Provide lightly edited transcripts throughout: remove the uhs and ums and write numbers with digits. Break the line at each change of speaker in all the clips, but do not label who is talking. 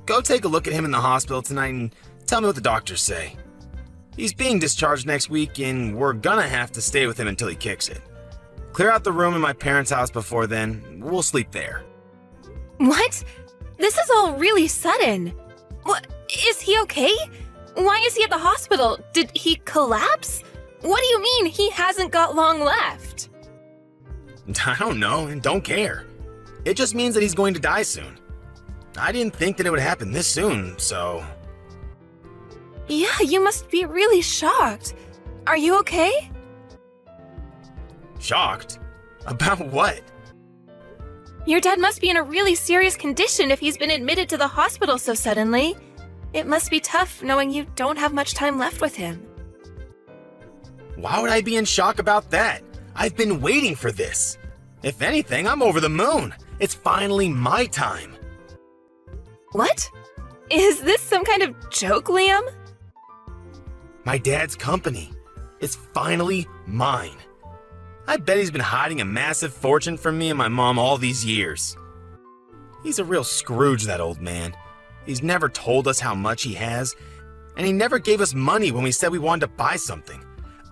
go take a look at him in the hospital tonight and tell me what the doctors say. He's being discharged next week and we're gonna have to stay with him until he kicks it. Clear out the room in my parents' house before then. We'll sleep there.
What? This is all really sudden. What? Is he okay? Why is he at the hospital? Did he collapse? What do you mean he hasn't got long left?
I don't know and don't care. It just means that he's going to die soon. I didn't think that it would happen this soon, so...
Yeah, you must be really shocked. Are you okay?
Shocked? About what?
Your dad must be in a really serious condition if he's been admitted to the hospital so suddenly. It must be tough knowing you don't have much time left with him.
Why would I be in shock about that? I've been waiting for this. If anything, I'm over the moon. It's finally my time.
What? Is this some kind of joke, Liam?
My dad's company. It's finally mine. I bet he's been hiding a massive fortune from me and my mom all these years. He's a real Scrooge, that old man. He's never told us how much he has, and he never gave us money when we said we wanted to buy something.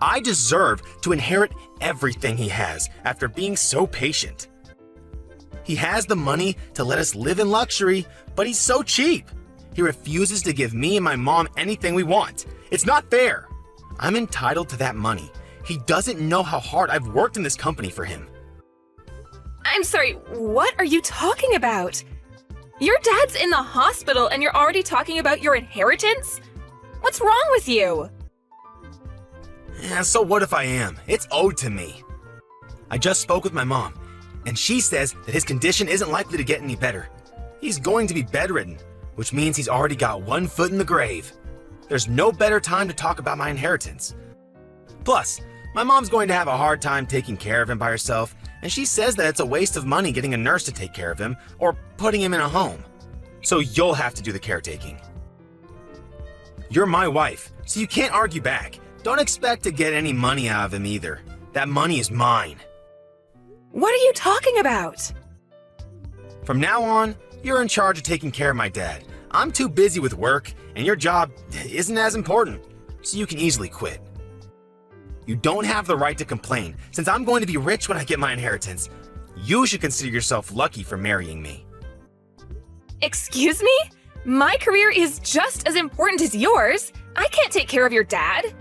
I deserve to inherit everything he has after being so patient. He has the money to let us live in luxury, but he's so cheap. He refuses to give me and my mom anything we want. It's not fair. I'm entitled to that money. He doesn't know how hard I've worked in this company for him.
I'm sorry, what are you talking about? Your dad's in the hospital and you're already talking about your inheritance? What's wrong with you?
Yeah, so what if I am? It's owed to me. I just spoke with my mom, and she says that his condition isn't likely to get any better. He's going to be bedridden, which means he's already got one foot in the grave. There's no better time to talk about my inheritance. Plus, my mom's going to have a hard time taking care of him by herself, and she says that it's a waste of money getting a nurse to take care of him or putting him in a home. So you'll have to do the caretaking. You're my wife, so you can't argue back. Don't expect to get any money out of him either. That money is mine.
What are you talking about?
From now on, you're in charge of taking care of my dad. I'm too busy with work, and your job isn't as important, so you can easily quit. You don't have the right to complain, since I'm going to be rich when I get my inheritance. You should consider yourself lucky for marrying me.
Excuse me? My career is just as important as yours. I can't take care of your dad.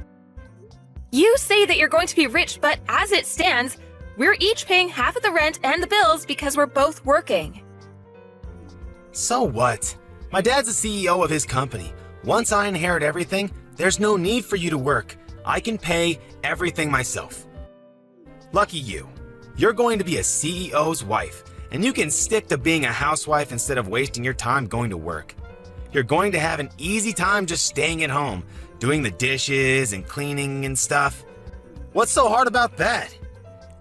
You say that you're going to be rich, but as it stands, we're each paying half of the rent and the bills because we're both working.
So what? My dad's the CEO of his company. Once I inherit everything, there's no need for you to work. I can pay everything myself. Lucky you. You're going to be a CEO's wife, and you can stick to being a housewife instead of wasting your time going to work. You're going to have an easy time just staying at home, doing the dishes and cleaning and stuff. What's so hard about that?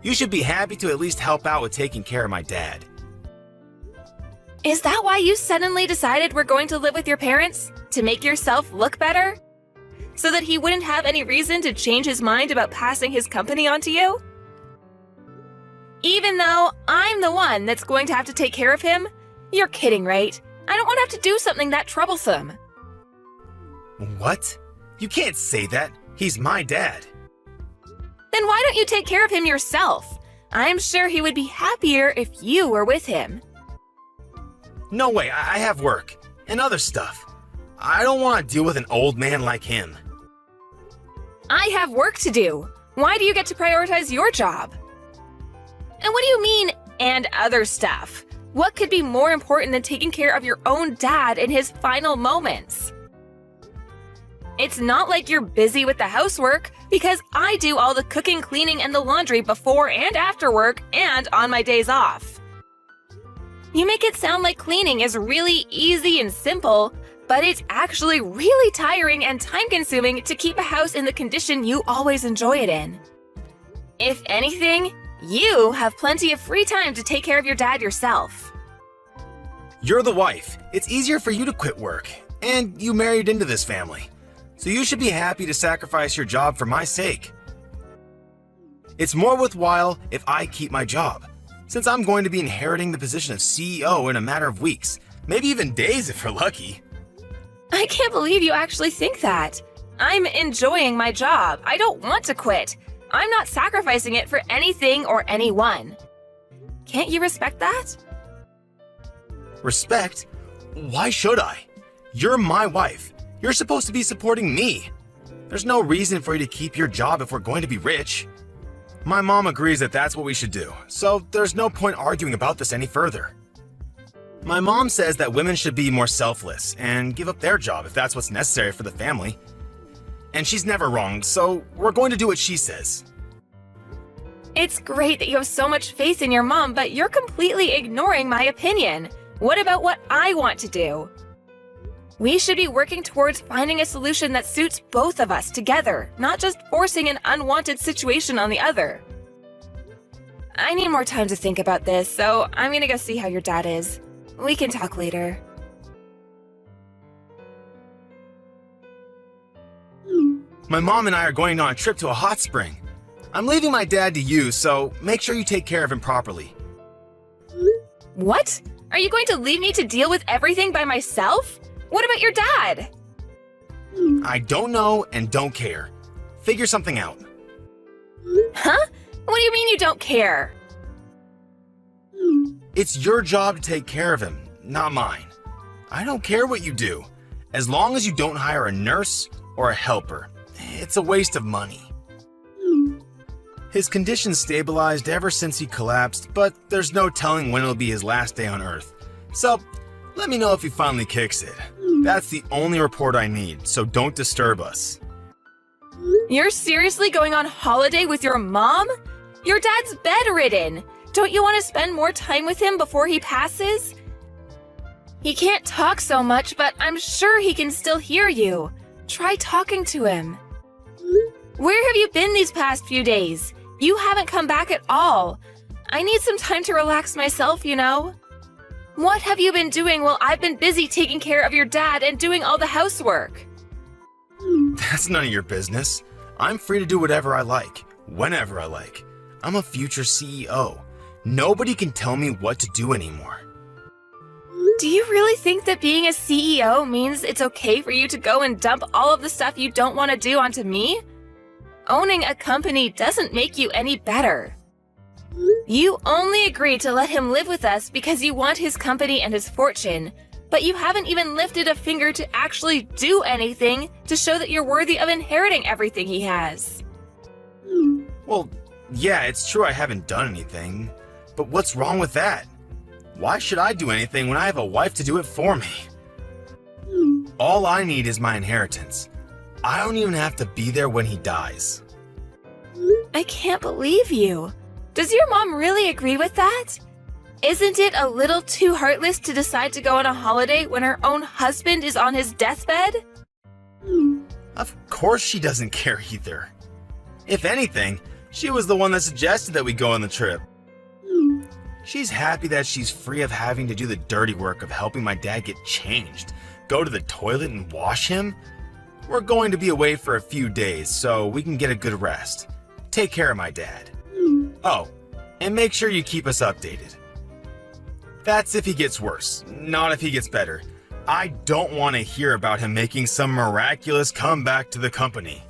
You should be happy to at least help out with taking care of my dad.
Is that why you suddenly decided we're going to live with your parents? To make yourself look better? So that he wouldn't have any reason to change his mind about passing his company on to you? Even though I'm the one that's going to have to take care of him? You're kidding, right? I don't want to have to do something that troublesome.
What? You can't say that. He's my dad.
Then why don't you take care of him yourself? I'm sure he would be happier if you were with him.
No way, I have work and other stuff. I don't want to deal with an old man like him.
I have work to do. Why do you get to prioritize your job? And what do you mean, and other stuff? What could be more important than taking care of your own dad in his final moments? It's not like you're busy with the housework, because I do all the cooking, cleaning, and the laundry before and after work and on my days off. You make it sound like cleaning is really easy and simple, but it's actually really tiring and time-consuming to keep a house in the condition you always enjoy it in. If anything, you have plenty of free time to take care of your dad yourself.
You're the wife. It's easier for you to quit work, and you married into this family. So you should be happy to sacrifice your job for my sake. It's more worthwhile if I keep my job, since I'm going to be inheriting the position of CEO in a matter of weeks. Maybe even days if we're lucky.
I can't believe you actually think that. I'm enjoying my job. I don't want to quit. I'm not sacrificing it for anything or anyone. Can't you respect that?
Respect? Why should I? You're my wife. You're supposed to be supporting me. There's no reason for you to keep your job if we're going to be rich. My mom agrees that that's what we should do, so there's no point arguing about this any further. My mom says that women should be more selfless and give up their job if that's what's necessary for the family. And she's never wrong, so we're going to do what she says.
It's great that you have so much faith in your mom, but you're completely ignoring my opinion. What about what I want to do? We should be working towards finding a solution that suits both of us together, not just forcing an unwanted situation on the other. I need more time to think about this, so I'm gonna go see how your dad is. We can talk later.
My mom and I are going on a trip to a hot spring. I'm leaving my dad to you, so make sure you take care of him properly.
What? Are you going to leave me to deal with everything by myself? What about your dad?
I don't know and don't care. Figure something out.
Huh? What do you mean you don't care?
It's your job to take care of him, not mine. I don't care what you do, as long as you don't hire a nurse or a helper. It's a waste of money. His condition stabilized ever since he collapsed, but there's no telling when it'll be his last day on Earth. So, let me know if he finally kicks it. That's the only report I need, so don't disturb us.
You're seriously going on holiday with your mom? Your dad's bedridden. Don't you want to spend more time with him before he passes? He can't talk so much, but I'm sure he can still hear you. Try talking to him. Where have you been these past few days? You haven't come back at all. I need some time to relax myself, you know. What have you been doing while I've been busy taking care of your dad and doing all the housework?
That's none of your business. I'm free to do whatever I like, whenever I like. I'm a future CEO. Nobody can tell me what to do anymore.
Do you really think that being a CEO means it's okay for you to go and dump all of the stuff you don't want to do onto me? Owning a company doesn't make you any better. You only agreed to let him live with us because you want his company and his fortune, but you haven't even lifted a finger to actually do anything to show that you're worthy of inheriting everything he has.
Well, yeah, it's true I haven't done anything, but what's wrong with that? Why should I do anything when I have a wife to do it for me? All I need is my inheritance. I don't even have to be there when he dies.
I can't believe you. Does your mom really agree with that? Isn't it a little too heartless to decide to go on a holiday when her own husband is on his deathbed?
Of course she doesn't care either. If anything, she was the one that suggested that we go on the trip. She's happy that she's free of having to do the dirty work of helping my dad get changed, go to the toilet and wash him. We're going to be away for a few days, so we can get a good rest. Take care of my dad. Oh, and make sure you keep us updated. That's if he gets worse, not if he gets better. I don't want to hear about him making some miraculous comeback to the company.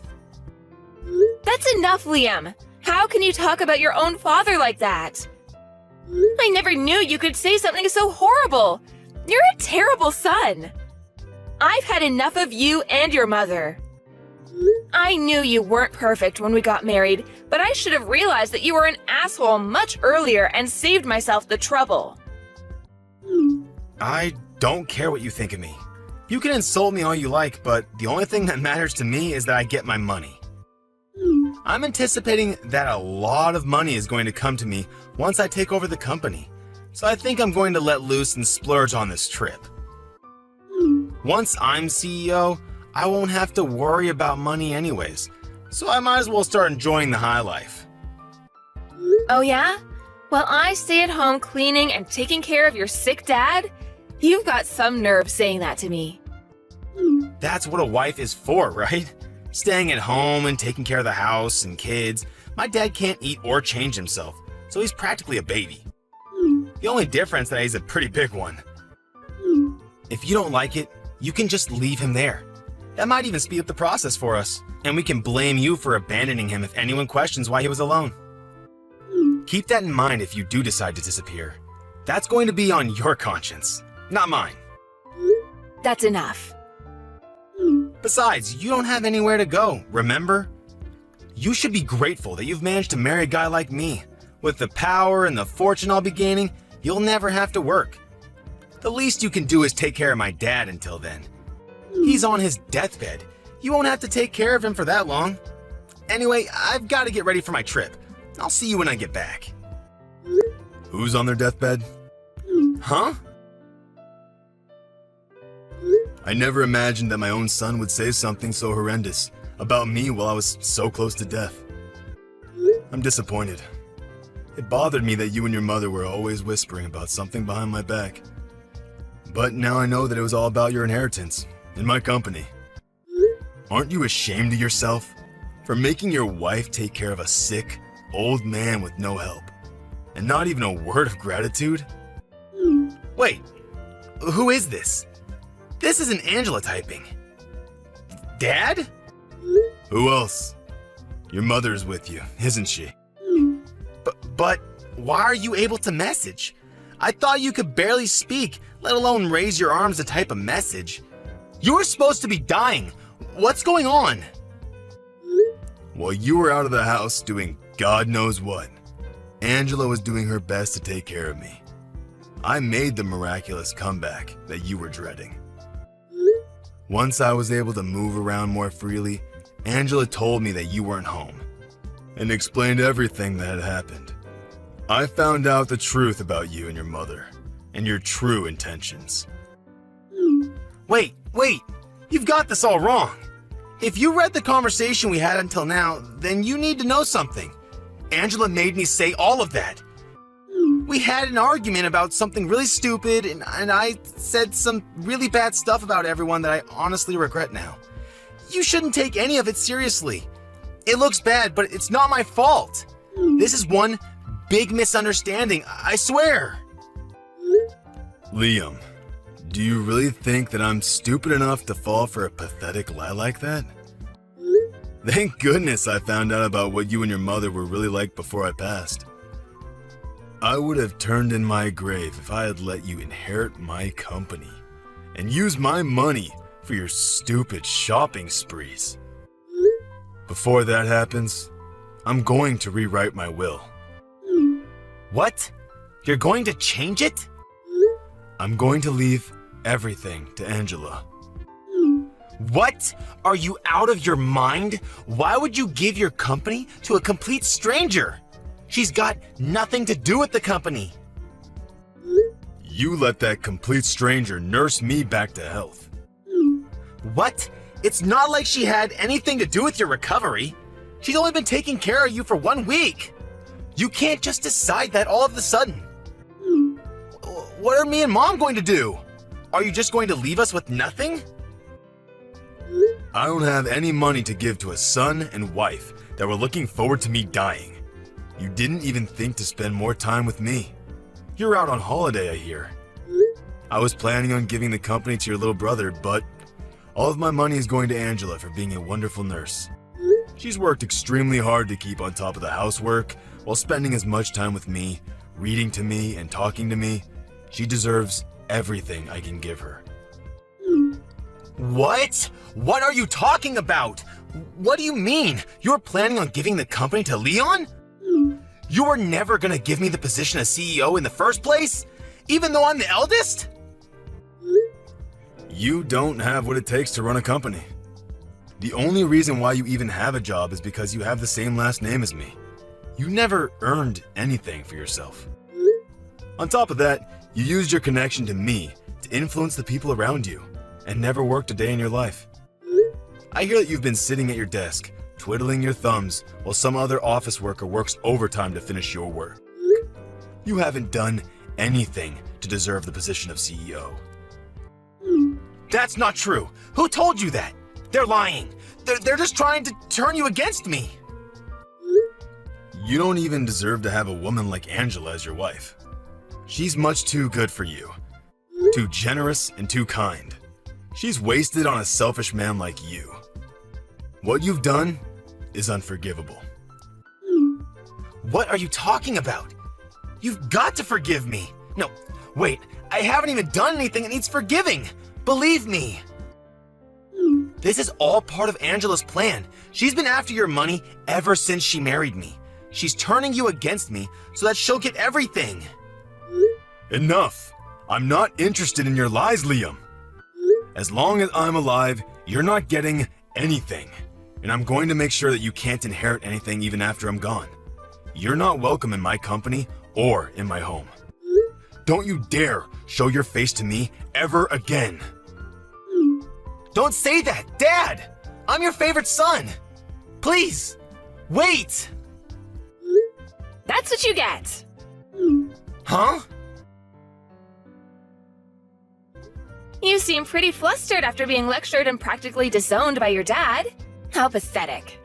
That's enough, Liam. How can you talk about your own father like that? I never knew you could say something so horrible. You're a terrible son. I've had enough of you and your mother. I knew you weren't perfect when we got married, but I should have realized that you were an asshole much earlier and saved myself the trouble.
I don't care what you think of me. You can insult me all you like, but the only thing that matters to me is that I get my money. I'm anticipating that a lot of money is going to come to me once I take over the company, so I think I'm going to let loose and splurge on this trip. Once I'm CEO, I won't have to worry about money anyways, so I might as well start enjoying the high life.
Oh yeah? While I stay at home cleaning and taking care of your sick dad? You've got some nerve saying that to me.
That's what a wife is for, right? Staying at home and taking care of the house and kids. My dad can't eat or change himself, so he's practically a baby. The only difference is that he's a pretty big one. If you don't like it, you can just leave him there. That might even speed up the process for us, and we can blame you for abandoning him if anyone questions why he was alone. Keep that in mind if you do decide to disappear. That's going to be on your conscience, not mine.
That's enough.
Besides, you don't have anywhere to go, remember? You should be grateful that you've managed to marry a guy like me. With the power and the fortune I'll be gaining, you'll never have to work. The least you can do is take care of my dad until then. He's on his deathbed. You won't have to take care of him for that long. Anyway, I've got to get ready for my trip. I'll see you when I get back. Who's on their deathbed? Huh? I never imagined that my own son would say something so horrendous about me while I was so close to death. I'm disappointed. It bothered me that you and your mother were always whispering about something behind my back. But now I know that it was all about your inheritance and my company. Aren't you ashamed of yourself for making your wife take care of a sick, old man with no help? And not even a word of gratitude? Wait, who is this? This isn't Angela typing. Dad? Who else? Your mother's with you, isn't she? But why are you able to message? I thought you could barely speak, let alone raise your arms to type a message. You were supposed to be dying. What's going on? While you were out of the house doing God knows what, Angela was doing her best to take care of me. I made the miraculous comeback that you were dreading. Once I was able to move around more freely, Angela told me that you weren't home and explained everything that had happened. I found out the truth about you and your mother and your true intentions. Wait, you've got this all wrong. If you read the conversation we had until now, then you need to know something. Angela made me say all of that. We had an argument about something really stupid, and I said some really bad stuff about everyone that I honestly regret now. You shouldn't take any of it seriously. It looks bad, but it's not my fault. This is one big misunderstanding, I swear. Liam, do you really think that I'm stupid enough to fall for a pathetic lie like that? Thank goodness I found out about what you and your mother were really like before I passed. I would have turned in my grave if I had let you inherit my company and use my money for your stupid shopping sprees. Before that happens, I'm going to rewrite my will. What? You're going to change it? I'm going to leave everything to Angela. What? Are you out of your mind? Why would you give your company to a complete stranger? She's got nothing to do with the company. You let that complete stranger nurse me back to health. What? It's not like she had anything to do with your recovery. She's only been taking care of you for 1 week. You can't just decide that all of a sudden. What are me and Mom going to do? Are you just going to leave us with nothing? I don't have any money to give to a son and wife that were looking forward to me dying. You didn't even think to spend more time with me. You're out on holiday, I hear. I was planning on giving the company to your little brother, but all of my money is going to Angela for being a wonderful nurse. She's worked extremely hard to keep on top of the housework while spending as much time with me, reading to me, and talking to me. She deserves everything I can give her. What? What are you talking about? What do you mean? You're planning on giving the company to Leon? You were never gonna give me the position of CEO in the first place? Even though I'm the eldest? You don't have what it takes to run a company. The only reason why you even have a job is because you have the same last name as me. You never earned anything for yourself. On top of that, you used your connection to me to influence the people around you and never worked a day in your life. I hear that you've been sitting at your desk, twiddling your thumbs while some other office worker works overtime to finish your work. You haven't done anything to deserve the position of CEO. That's not true. Who told you that? They're lying. They're just trying to turn you against me. You don't even deserve to have a woman like Angela as your wife. She's much too good for you. Too generous and too kind. She's wasted on a selfish man like you. What you've done is unforgivable.
What are you talking about? You've got to forgive me. No, wait, I haven't even done anything that needs forgiving. Believe me. This is all part of Angela's plan. She's been after your money ever since she married me. She's turning you against me so that she'll get everything.
Enough. I'm not interested in your lies, Liam. As long as I'm alive, you're not getting anything. And I'm going to make sure that you can't inherit anything even after I'm gone. You're not welcome in my company or in my home. Don't you dare show your face to me ever again.
Don't say that, Dad! I'm your favorite son! Please, wait!
That's what you get.
Huh?
You seem pretty flustered after being lectured and practically disowned by your dad. How pathetic.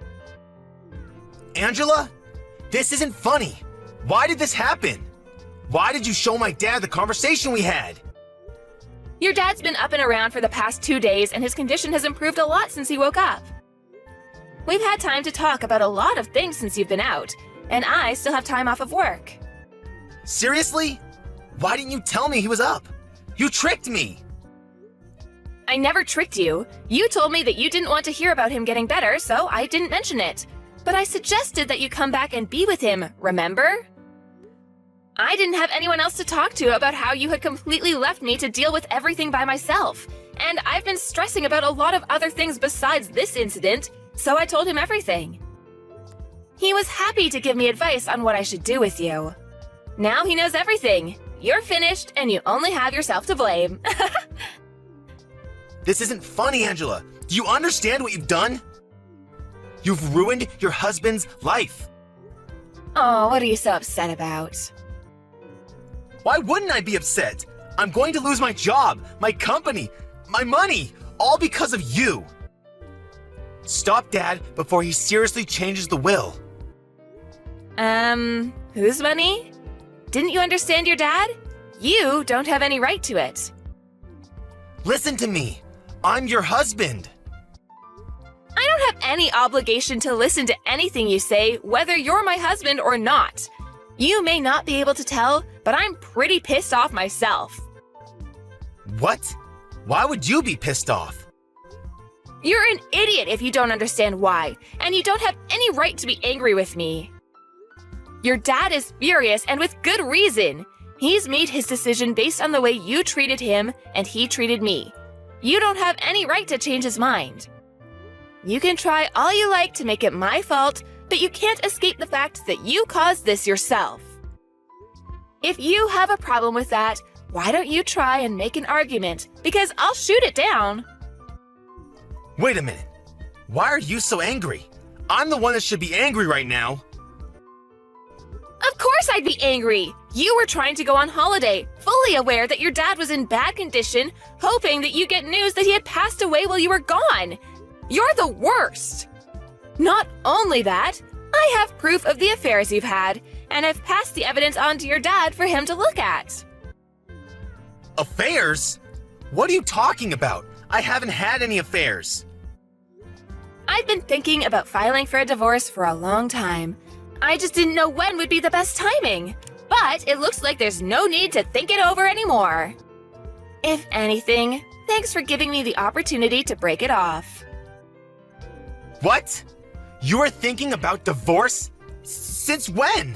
Angela? This isn't funny. Why did this happen? Why did you show my dad the conversation we had?
Your dad's been up and around for the past 2 days and his condition has improved a lot since he woke up. We've had time to talk about a lot of things since you've been out, and I still have time off of work.
Seriously? Why didn't you tell me he was up? You tricked me!
I never tricked you. You told me that you didn't want to hear about him getting better, so I didn't mention it. But I suggested that you come back and be with him, remember? I didn't have anyone else to talk to about how you had completely left me to deal with everything by myself. And I've been stressing about a lot of other things besides this incident, so I told him everything. He was happy to give me advice on what I should do with you. Now he knows everything. You're finished and you only have yourself to blame.
This isn't funny, Angela. Do you understand what you've done? You've ruined your husband's life.
Oh, what are you so upset about?
Why wouldn't I be upset? I'm going to lose my job, my company, my money, all because of you. Stop Dad before he seriously changes the will.
Whose money? Didn't you understand your dad? You don't have any right to it.
Listen to me. I'm your husband.
I don't have any obligation to listen to anything you say, whether you're my husband or not. You may not be able to tell, but I'm pretty pissed off myself.
What? Why would you be pissed off?
You're an idiot if you don't understand why, and you don't have any right to be angry with me. Your dad is furious, and with good reason. He's made his decision based on the way you treated him and he treated me. You don't have any right to change his mind. You can try all you like to make it my fault, but you can't escape the fact that you caused this yourself. If you have a problem with that, why don't you try and make an argument, because I'll shoot it down.
Wait a minute. Why are you so angry? I'm the one that should be angry right now.
Of course I'd be angry! You were trying to go on holiday, fully aware that your dad was in bad condition, hoping that you'd get news that he had passed away while you were gone. You're the worst! Not only that, I have proof of the affairs you've had, and I've passed the evidence on to your dad for him to look at.
Affairs? What are you talking about? I haven't had any affairs.
I've been thinking about filing for a divorce for a long time. I just didn't know when would be the best timing. But it looks like there's no need to think it over anymore. If anything, thanks for giving me the opportunity to break it off.
What? You are thinking about divorce? Since when?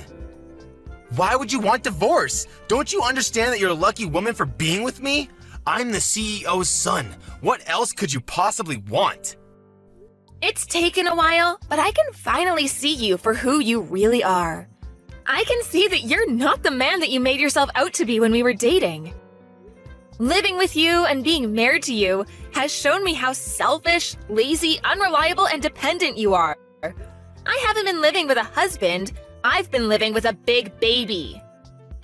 Why would you want divorce? Don't you understand that you're a lucky woman for being with me? I'm the CEO's son. What else could you possibly want?
It's taken a while, but I can finally see you for who you really are. I can see that you're not the man that you made yourself out to be when we were dating. Living with you and being married to you has shown me how selfish, lazy, unreliable, and dependent you are. I haven't been living with a husband, I've been living with a big baby.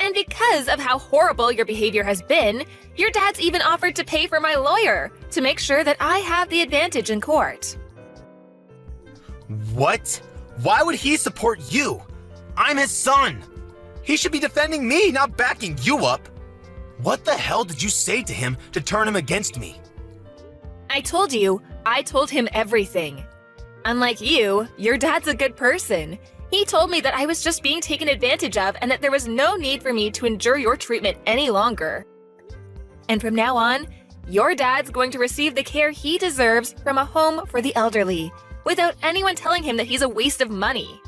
And because of how horrible your behavior has been, your dad's even offered to pay for my lawyer to make sure that I have the advantage in court.
What? Why would he support you? I'm his son. He should be defending me, not backing you up. What the hell did you say to him to turn him against me?
I told him everything. Unlike you, your dad's a good person. He told me that I was just being taken advantage of and that there was no need for me to endure your treatment any longer. And from now on, your dad's going to receive the care he deserves from a home for the elderly, without anyone telling him that he's a waste of money.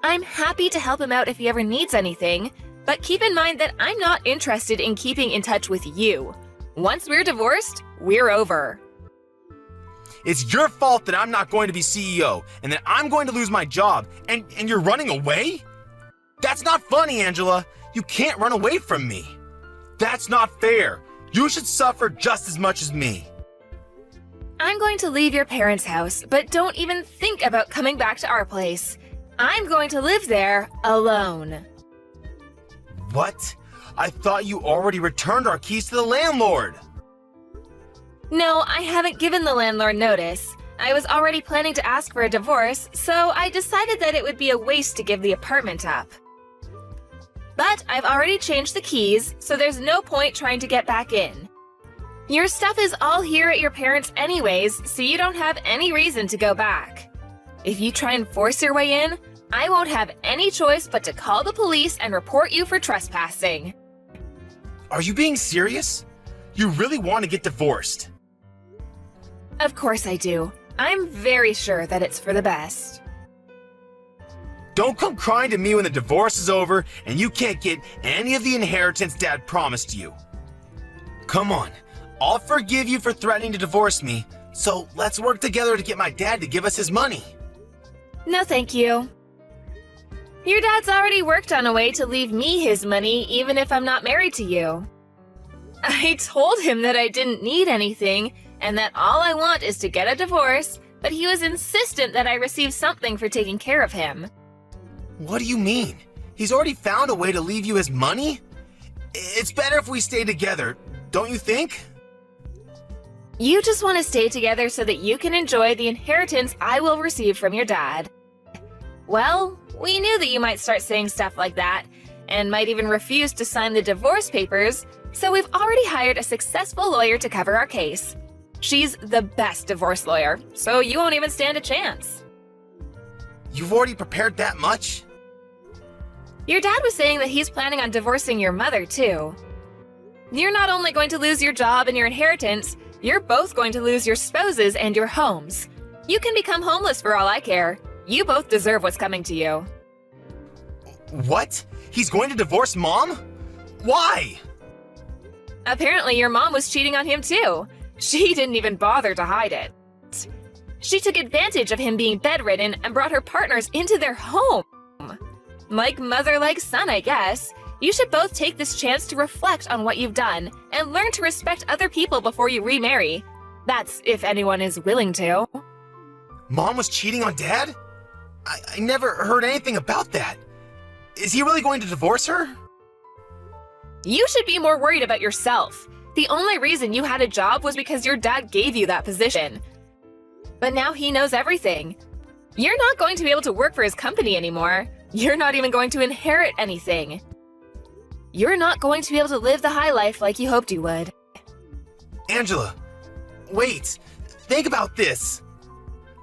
I'm happy to help him out if he ever needs anything, but keep in mind that I'm not interested in keeping in touch with you. Once we're divorced, we're over.
It's your fault that I'm not going to be CEO and that I'm going to lose my job and you're running away? That's not funny, Angela. You can't run away from me. That's not fair. You should suffer just as much as me.
I'm going to leave your parents' house, but don't even think about coming back to our place. I'm going to live there alone.
What? I thought you already returned our keys to the landlord.
No, I haven't given the landlord notice. I was already planning to ask for a divorce, so I decided that it would be a waste to give the apartment up. But I've already changed the keys, so there's no point trying to get back in. Your stuff is all here at your parents' anyways, so you don't have any reason to go back. If you try and force your way in, I won't have any choice but to call the police and report you for trespassing.
Are you being serious? You really want to get divorced?
Of course I do. I'm very sure that it's for the best.
Don't come crying to me when the divorce is over and you can't get any of the inheritance Dad promised you. Come on, I'll forgive you for threatening to divorce me, so let's work together to get my dad to give us his money.
No, thank you. Your dad's already worked on a way to leave me his money even if I'm not married to you. I told him that I didn't need anything and that all I want is to get a divorce, but he was insistent that I receive something for taking care of him.
What do you mean? He's already found a way to leave you his money? It's better if we stay together, don't you think?
You just want to stay together so that you can enjoy the inheritance I will receive from your dad. Well, we knew that you might start saying stuff like that, and might even refuse to sign the divorce papers, so we've already hired a successful lawyer to cover our case. She's the best divorce lawyer, so you won't even stand a chance.
You've already prepared that much?
Your dad was saying that he's planning on divorcing your mother, too. You're not only going to lose your job and your inheritance, you're both going to lose your spouses and your homes. You can become homeless for all I care. You both deserve what's coming to you.
What? He's going to divorce Mom? Why?
Apparently your mom was cheating on him too. She didn't even bother to hide it. She took advantage of him being bedridden and brought her partners into their home. Like mother, like son, I guess. You should both take this chance to reflect on what you've done and learn to respect other people before you remarry. That's if anyone is willing to.
Mom was cheating on Dad? I never heard anything about that. Is he really going to divorce her?
You should be more worried about yourself. The only reason you had a job was because your dad gave you that position. But now he knows everything. You're not going to be able to work for his company anymore. You're not even going to inherit anything. You're not going to be able to live the high life like you hoped you would.
Angela, wait. Think about this.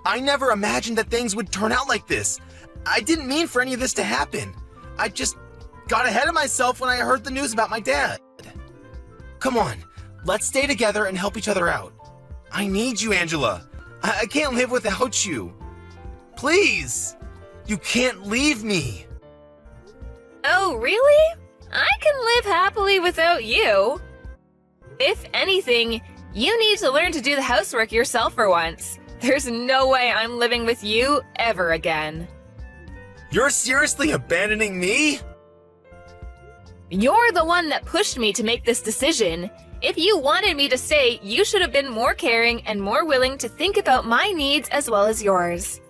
I never imagined that things would turn out like this. I didn't mean for any of this to happen. I just got ahead of myself when I heard the news about my dad. Come on, let's stay together and help each other out. I need you, Angela. I can't live without you. Please, you can't leave me.
Oh, really? I can live happily without you. If anything, you need to learn to do the housework yourself for once. There's no way I'm living with you ever again.
You're seriously abandoning me?
You're the one that pushed me to make this decision. If you wanted me to stay, you should have been more caring and more willing to think about my needs as well as yours.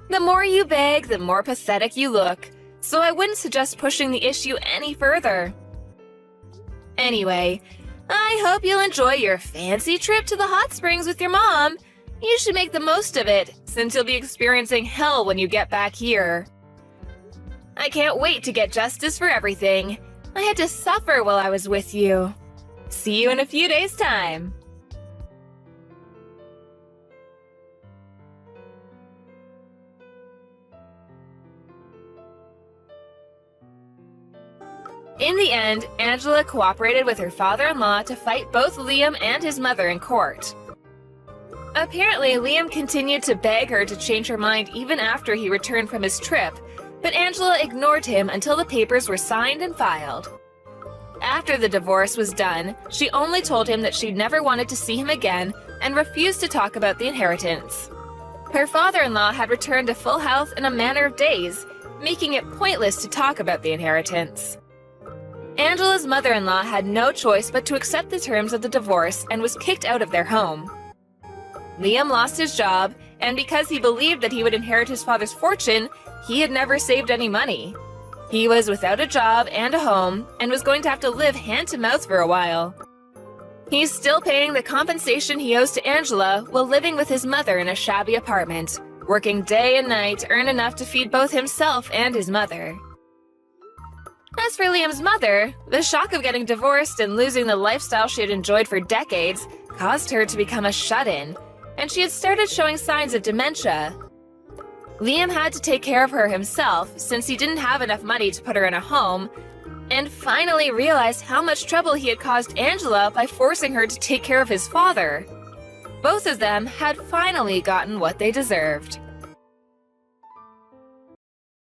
The more you beg, the more pathetic you look, so I wouldn't suggest pushing the issue any further. Anyway, I hope you'll enjoy your fancy trip to the hot springs with your mom. You should make the most of it, since you'll be experiencing hell when you get back here. I can't wait to get justice for everything. I had to suffer while I was with you. See you in a few days' time. In the end, Angela cooperated with her father-in-law to fight both Liam and his mother in court. Apparently, Liam continued to beg her to change her mind even after he returned from his trip, but Angela ignored him until the papers were signed and filed. After the divorce was done, she only told him that she never wanted to see him again and refused to talk about the inheritance. Her father-in-law had returned to full health in a matter of days, making it pointless to talk about the inheritance. Angela's mother-in-law had no choice but to accept the terms of the divorce and was kicked out of their home. Liam lost his job, and because he believed that he would inherit his father's fortune, he had never saved any money. He was without a job and a home, and was going to have to live hand-to-mouth for a while. He's still paying the compensation he owes to Angela while living with his mother in a shabby apartment, working day and night to earn enough to feed both himself and his mother. As for Liam's mother, the shock of getting divorced and losing the lifestyle she had enjoyed for decades caused her to become a shut-in, and she had started showing signs of dementia. Liam had to take care of her himself since he didn't have enough money to put her in a home, and finally realized how much trouble he had caused Angela by forcing her to take care of his father. Both of them had finally gotten what they deserved.